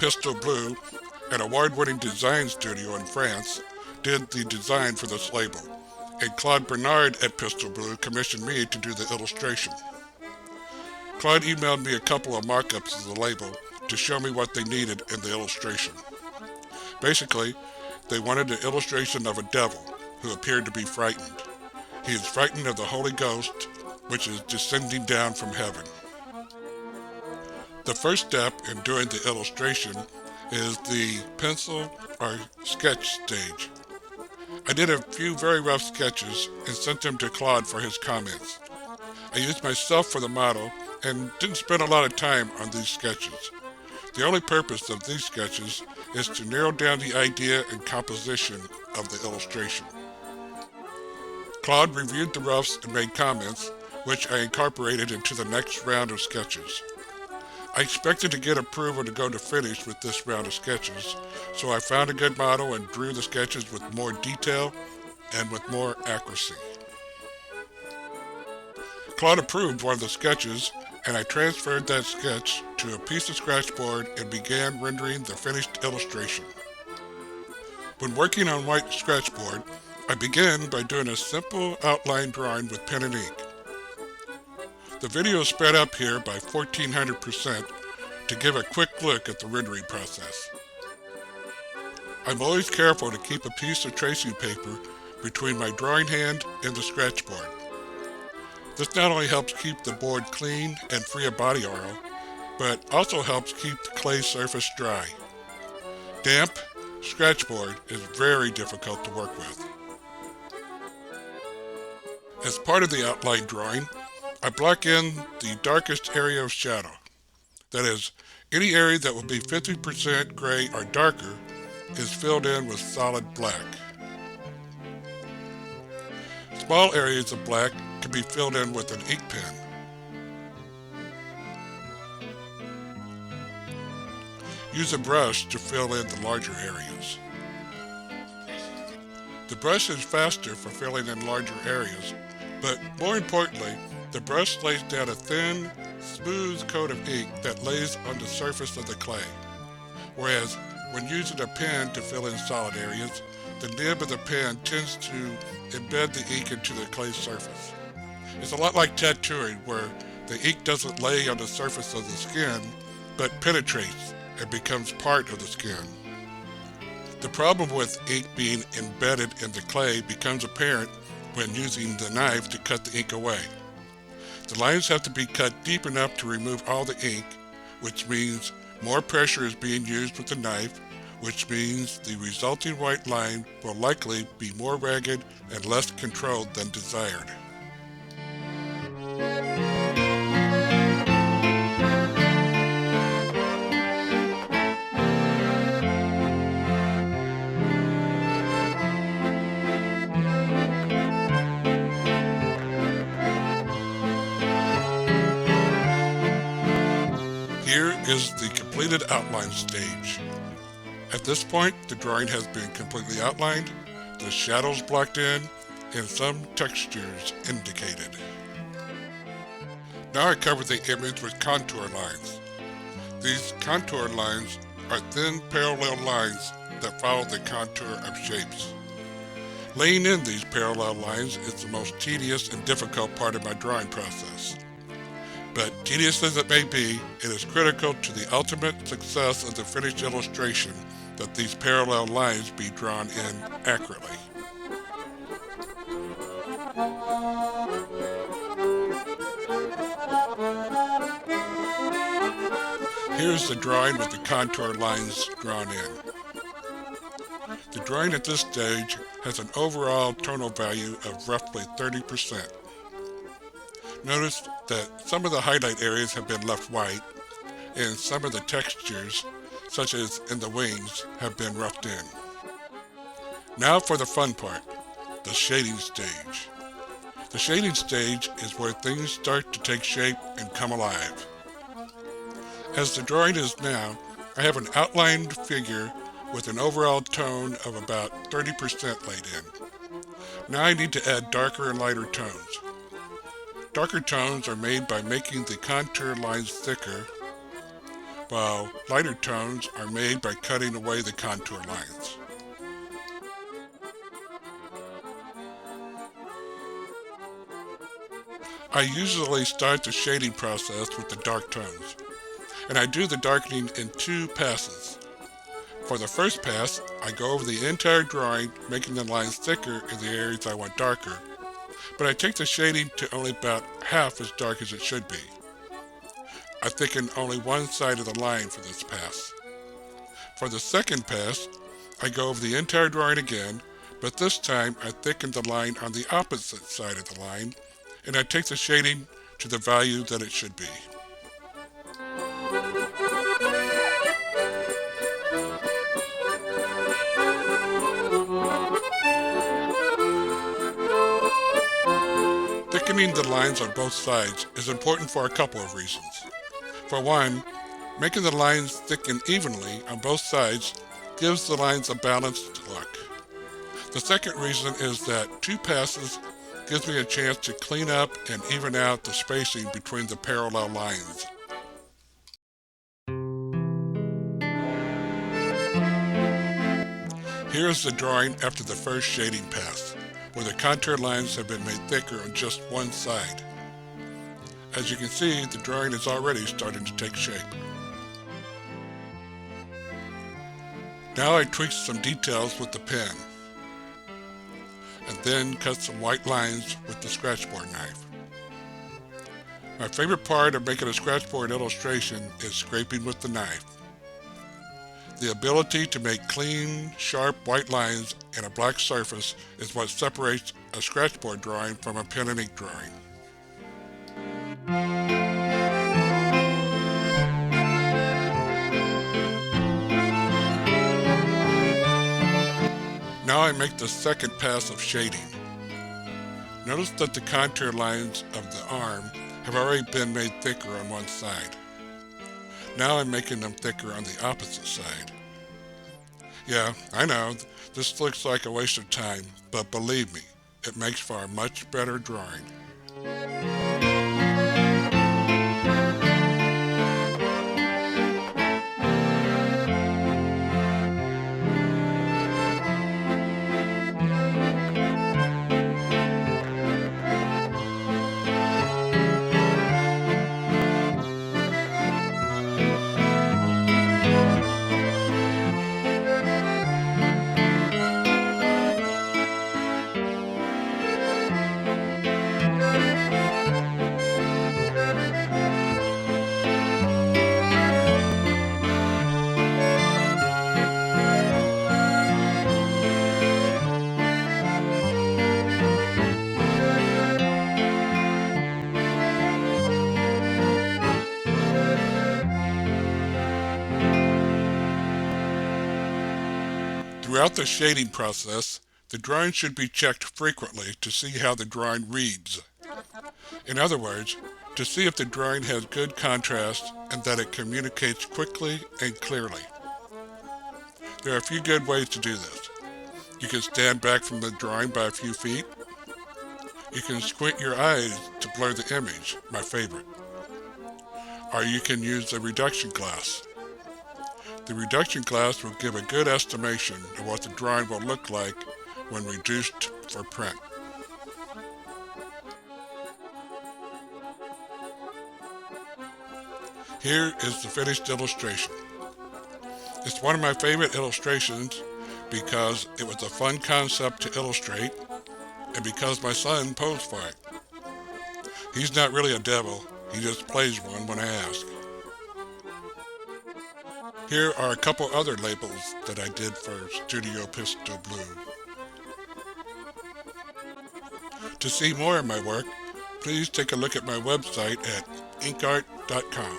Pistol Blue, an award-winning design studio in France, did the design for this label, and Claude Bernard at Pistol Blue commissioned me to do the illustration. Claude emailed me a couple of mock-ups of the label to show me what they needed in the illustration. Basically, they wanted an illustration of a devil who appeared to be frightened. He is frightened of the Holy Ghost, which is descending down from heaven. The first step in doing the illustration is the pencil or sketch stage. I did a few very rough sketches and sent them to Claude for his comments. I used myself for the model and didn't spend a lot of time on these sketches. The only purpose of these sketches is to narrow down the idea and composition of the illustration. Claude reviewed the roughs and made comments, which I incorporated into the next round of sketches. I expected to get approval to go to finish with this round of sketches, so I found a good model and drew the sketches with more detail and with more accuracy. Claude approved one of the sketches, and I transferred that sketch to a piece of Scratchboard and began rendering the finished illustration. When working on white Scratchboard, I began by doing a simple outline drawing with pen and ink. The video is sped up here by 1400% to give a quick look at the rendering process. I'm always careful to keep a piece of tracing paper between my drawing hand and the Scratchboard. This not only helps keep the board clean and free of body oil, but also helps keep the clay surface dry. Damp Scratchboard is very difficult to work with. As part of the outline drawing, I block in the darkest area of shadow. That is, any area that will be 50% gray or darker is filled in with solid black. Small areas of black can be filled in with an ink pen. Use a brush to fill in the larger areas. The brush is faster for filling in larger areas, but more importantly, the brush lays down a thin, smooth coat of ink that lays on the surface of the clay. Whereas, when using a pen to fill in solid areas, the nib of the pen tends to embed the ink into the clay surface. It's a lot like tattooing, where the ink doesn't lay on the surface of the skin, but penetrates and becomes part of the skin. The problem with ink being embedded in the clay becomes apparent when using the knife to cut the ink away. The lines have to be cut deep enough to remove all the ink, which means more pressure is being used with the knife, which means the resulting white line will likely be more ragged and less controlled than desired. Here is the completed outline stage. At this point, the drawing has been completely outlined, the shadows blocked in, and some textures indicated. Now I cover the image with contour lines. These contour lines are thin parallel lines that follow the contour of shapes. Laying in these parallel lines is the most tedious and difficult part of my drawing process. But tedious as it may be, it is critical to the ultimate success of the finished illustration that these parallel lines be drawn in accurately. Here's the drawing with the contour lines drawn in. The drawing at this stage has an overall tonal value of roughly 30%. Notice that some of the highlight areas have been left white, and some of the textures, such as in the wings, have been roughed in. Now for the fun part, the shading stage. The shading stage is where things start to take shape and come alive. As the drawing is now, I have an outlined figure with an overall tone of about 30% laid in. Now I need to add darker and lighter tones. Darker tones are made by making the contour lines thicker, while lighter tones are made by cutting away the contour lines. I usually start the shading process with the dark tones, and I do the darkening in two passes. For the first pass, I go over the entire drawing, making the lines thicker in the areas I want darker, but I take the shading to only about half as dark as it should be. I thicken only one side of the line for this pass. For the second pass, I go over the entire drawing again, but this time I thicken the line on the opposite side of the line, and I take the shading to the value that it should be. Thickening the lines on both sides is important for a couple of reasons. For one, making the lines thicken evenly on both sides gives the lines a balanced look. The second reason is that two passes gives me a chance to clean up and even out the spacing between the parallel lines. Here is the drawing after the first shading pass, where the contour lines have been made thicker on just one side. As you can see, the drawing is already starting to take shape. Now I tweak some details with the pen, and then cut some white lines with the Scratchboard knife. My favorite part of making a Scratchboard illustration is scraping with the knife. The ability to make clean, sharp white lines in a black surface is what separates a Scratchboard drawing from a pen and ink drawing. Now I make the second pass of shading. Notice that the contour lines of the arm have already been made thicker on one side. Now I'm making them thicker on the opposite side. Yeah, I know, this looks like a waste of time, but believe me, it makes for a much better drawing. Throughout the shading process, the drawing should be checked frequently to see how the drawing reads. In other words, to see if the drawing has good contrast and that it communicates quickly and clearly. There are a few good ways to do this. You can stand back from the drawing by a few feet. You can squint your eyes to blur the image, my favorite. Or you can use a reduction glass. The reduction glass will give a good estimation of what the drawing will look like when reduced for print. Here is the finished illustration. It's one of my favorite illustrations because it was a fun concept to illustrate and because my son posed for it. He's not really a devil, he just plays one when I ask. Here are a couple other labels that I did for Studio Pistol Blue. To see more of my work, please take a look at my website at inkart.com.